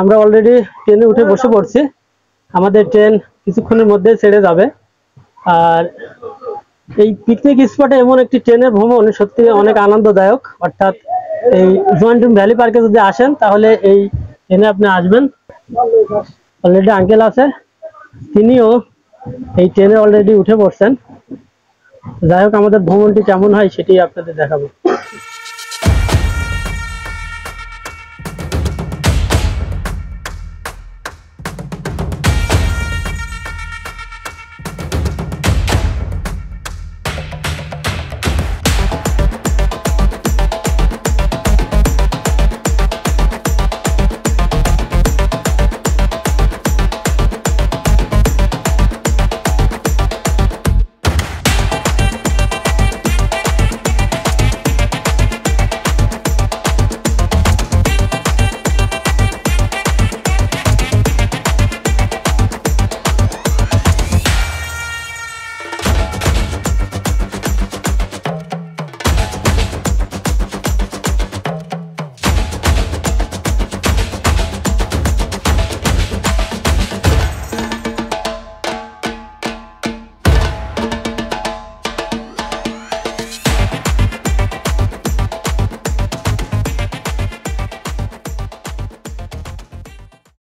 আমরা অলরেডি ট্রেনে উঠে বসে পড়ছি। আমাদের ট্রেন কিছুক্ষণের মধ্যে ছেড়ে যাবে। আর এই পিকনিক স্পটে এমন একটি ট্রেনের ভ্রমণ সত্যি অনেক আনন্দদায়ক। অর্থাৎ এই জুয়ান্টুম ভ্যালি পার্কে যদি আসেন তাহলে এই ট্রেনে আপনি আসবেন। অলরেডি আঙ্কেল আছে, তিনিও এই ট্রেনে অলরেডি উঠে পড়ছেন। যাই হোক, আমাদের ভ্রমণটি কেমন হয় সেটি আপনাদের দেখাবো।